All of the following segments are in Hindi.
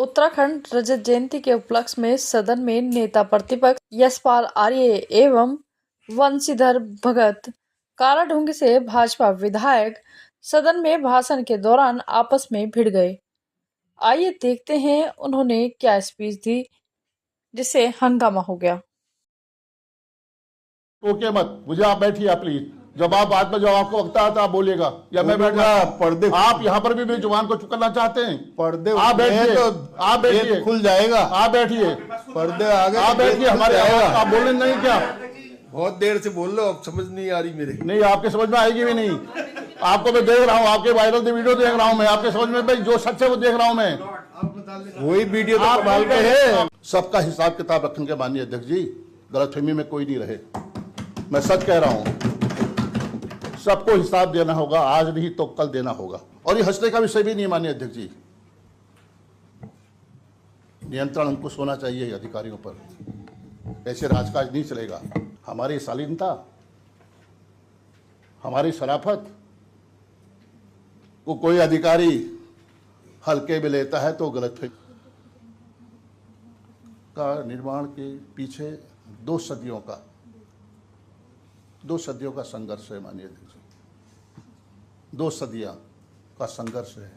उत्तराखंड रजत जयंती के उपलक्ष्य में सदन में नेता प्रतिपक्ष यशपाल आर्य एवं वंशीधर भगत कालाढूंगी से भाजपा विधायक सदन में भाषण के दौरान आपस में भिड़ गए। आइए देखते हैं उन्होंने क्या स्पीच दी जिससे हंगामा हो गया। ओके मत, मुझे आप बैठिए आप प्लीज। जब आप बाद में जब आपको वक्त आता आप बोलिएगा या मैं बैठ जाऊंगा। पर्दे आप यहाँ पर भी मेरी जुबान को चुप करना चाहते हैं। पर्दे आप बैठिए, तो आप बैठिए, खुल जाएगा। आप बैठिए, पर्दे आगे, आप बैठिए। हमारे आप बोले नहीं क्या? बहुत देर से बोल लो, अब समझ नहीं आ रही मेरे। नहीं, आपके समझ में आएगी भी नहीं। आपको मैं देख रहा हूँ, आपके वायरल वीडियो देख रहा हूँ मैं, आपके समझ में भाई जो सच है वो देख रहा हूँ मैं। वही वीडियो तो कमाल के है। सबका हिसाब किताब रखेंगे माननीय अध्यक्ष जी, गलतफहमी में कोई नहीं रहे। मैं सच कह रहा हूँ, सबको हिसाब देना होगा, आज नहीं तो कल देना होगा। और ये हंसने का विषय भी नहीं माननीय अध्यक्ष जी। नियंत्रण अंकुश होना चाहिए अधिकारियों पर, ऐसे राजकाज नहीं चलेगा। हमारी शालीनता, हमारी शराफत को कोई अधिकारी हल्के में लेता है तो गलतफहमी का निर्माण के पीछे 2 सदियों का संघर्ष है माननीय अध्यक्ष। 2 सदियां का संघर्ष है।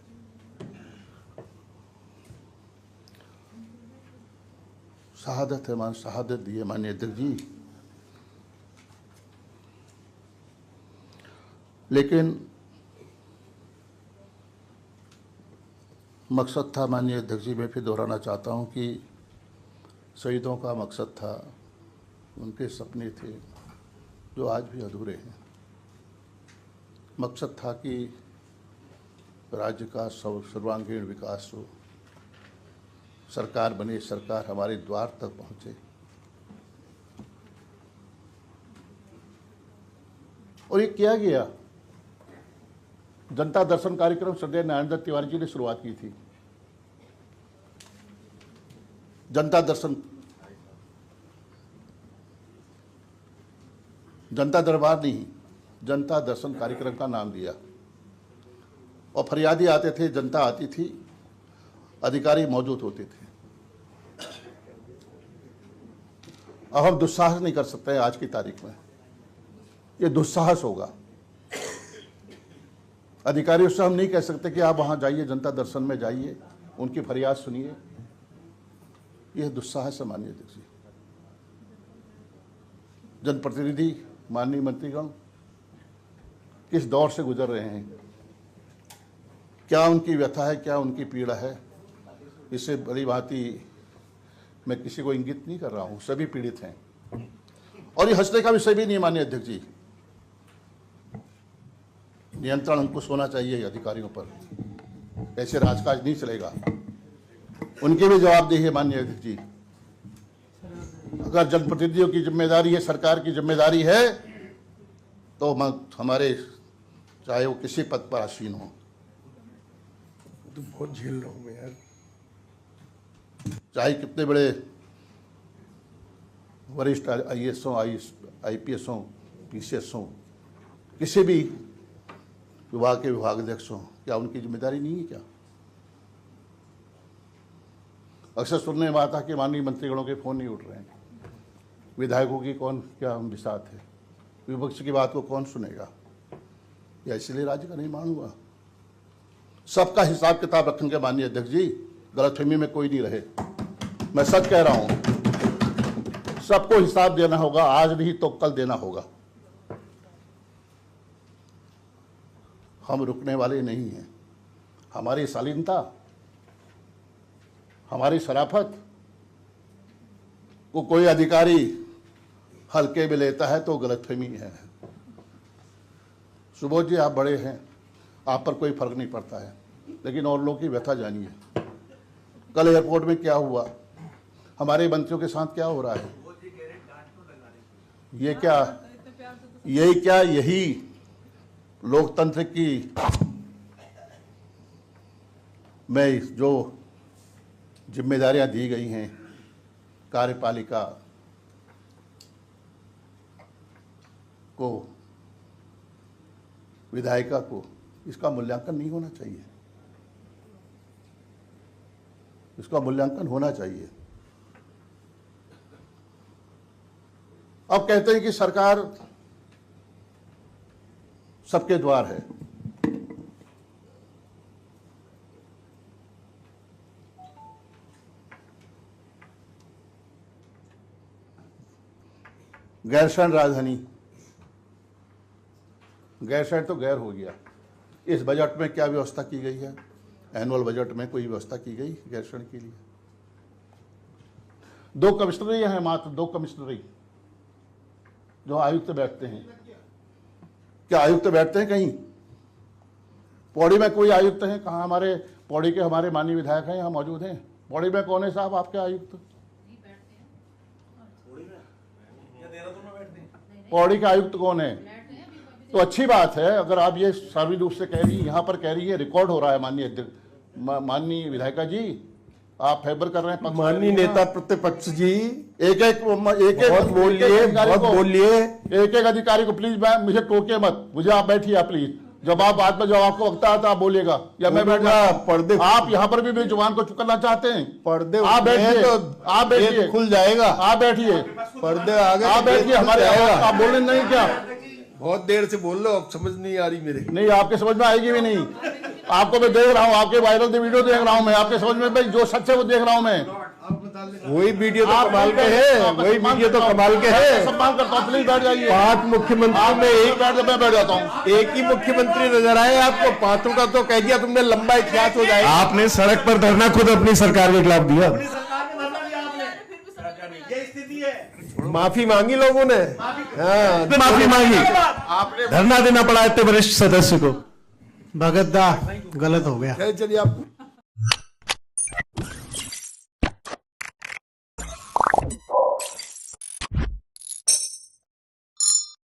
शहादत है, शहादत दी है माननीय अध्यक्ष जी। लेकिन मकसद था माननीय अध्यक्ष जी, मैं फिर दोहराना चाहता हूं कि शहीदों का मकसद था, उनके सपने थे जो आज भी अधूरे हैं। मकसद था कि राज्य का सर्वांगीण विकास हो, सरकार बने, सरकार हमारे द्वार तक पहुंचे। और ये किया गया। जनता दर्शन कार्यक्रम श्रद्धेय नारायण दत्त तिवारी जी ने शुरुआत की थी। जनता दरबार नहीं, जनता दर्शन कार्यक्रम का नाम दिया। और फरियादी आते थे, जनता आती थी, अधिकारी मौजूद होते थे। अब हम दुस्साहस नहीं कर सकते हैं आज की तारीख में, ये दुस्साहस होगा। अधिकारियों से हम नहीं कह सकते कि आप वहां जाइए, जनता दर्शन में जाइए, उनकी फरियाद सुनिए। यह दुस्साहस है माननीय अध्यक्ष जी। जनप्रतिनिधि, माननीय मंत्रीगण किस दौर से गुजर रहे हैं, क्या उनकी व्यथा है, क्या उनकी पीड़ा है, इससे बड़ी भांति मैं किसी को इंगित नहीं कर रहा हूं, सभी पीड़ित हैं। और ये हंसने का विषय भी नहीं माननीय अध्यक्ष जी। नियंत्रण अंकुश होना चाहिए अधिकारियों पर, ऐसे राजकाज नहीं चलेगा। उनकी भी जवाबदेही है माननीय अध्यक्ष जी। अगर जनप्रतिनिधियों की जिम्मेदारी है, सरकार की जिम्मेदारी है, तो हमारे चाहे वो किसी पद पर आसीन हो। तो बहुत झेल रहा हूं मैं यार। चाहे कितने बड़े वरिष्ठ IAS हो, IPS हो, PCS हो, किसी भी विभाग के विभागाध्यक्ष हो, क्या उनकी जिम्मेदारी नहीं है क्या? अक्सर सुनने में आता कि माननीय मंत्रीगणों के फोन नहीं उठ रहे हैं, विधायकों की कौन क्या हम बिसात है, विपक्ष की बात को कौन सुनेगा? या इसलिए राज्य का निर्माण हुआ? सबका हिसाब किताब रखेंगे माननीय अध्यक्ष जी, गलतफहमी में कोई नहीं रहे। मैं सच कह रहा हूं, सबको हिसाब देना होगा, आज नहीं तो कल देना होगा। हम रुकने वाले नहीं हैं। हमारी शालीनता, हमारी शराफत को कोई अधिकारी हल्के में लेता है तो गलतफहमी है। सुबोध जी, आप बड़े हैं, आप पर कोई फर्क नहीं पड़ता है, लेकिन और लोगों की व्यथा जानिए। कल एयरपोर्ट में क्या हुआ, हमारे मंत्रियों के साथ क्या हो रहा है, यही लोकतंत्र की में जो जिम्मेदारियां दी गई हैं कार्यपालिका को, विधायिका को, इसका मूल्यांकन नहीं होना चाहिए। इसका मूल्यांकन होना चाहिए। अब कहते हैं कि सरकार सबके द्वार है। गैरसैंण राजधानी, गैरसैंण तो गैर हो गया। इस बजट में क्या व्यवस्था की गई है? एनुअल बजट में कोई व्यवस्था की गई गैरसैंण के लिए? 2 कमिश्नरी हैं, मात्र 2 कमिश्नरी जो आयुक्त बैठते हैं। क्या आयुक्त बैठते हैं कहीं? पौड़ी में कोई आयुक्त हैं? कहाँ हमारे पौड़ी के हमारे माननीय विधायक हैं, यहाँ मौजूद हैं? पौड़ी में कौन है साहब आपके आयुक्त? पौड़ी का आयुक्त कौन है? तो अच्छी बात है अगर आप ये सार्वजनिक रूप से कह रही, यहाँ पर कह रही है, रिकॉर्ड हो रहा है। माननीय विधायिका जी, आप फेवर कर रहे हैं। माननीय नेता प्रतिपक्ष जी, एक अधिकारी को प्लीज मुझे टोके मत, मुझे आप बैठिए आप प्लीज। जब आप बाद में जब आपको वक्त आता आप बोलिएगा या मैं बैठ जाऊंगा। पर्दे आप यहाँ पर भी मेरी जुबान को चुप करना चाहते हैं? पर्दे आप बैठिए, आप बैठिए, खुल जाएगा। आप बैठिए, पर्दे आ गए, आप बैठिए। हमारे आप बोल रहे नहीं क्या? बहुत देर से बोल लो, अब समझ नहीं आ रही मेरे। नहीं, आपके समझ में आएगी भी नहीं। आपको मैं देख रहा हूँ, आपके वायरल वीडियो देख रहा हूँ मैं, आपके समझ में भाई जो सच है वो देख रहा हूँ मैं। वही वीडियो तो कमाल के है, वही वीडियो तो कमाल के है। सम्मान करता हूँ, प्लीज बैठ जाइए। 5 मुख्यमंत्री में एक बैठ जाता हूँ। एक ही मुख्यमंत्री नजर आए आपको। 5 का तो कह दिया तुमने, लंबा इतिहास हो जाएगा। आपने सड़क पर धरना खुद अपनी सरकार के खिलाफ दिया। माफी मांगी लोगों ने, हाँ, माफी मांगी, धरना देना पड़ा इतने वरिष्ठ सदस्य को। भगत दा गलत हो गया। चलिए आप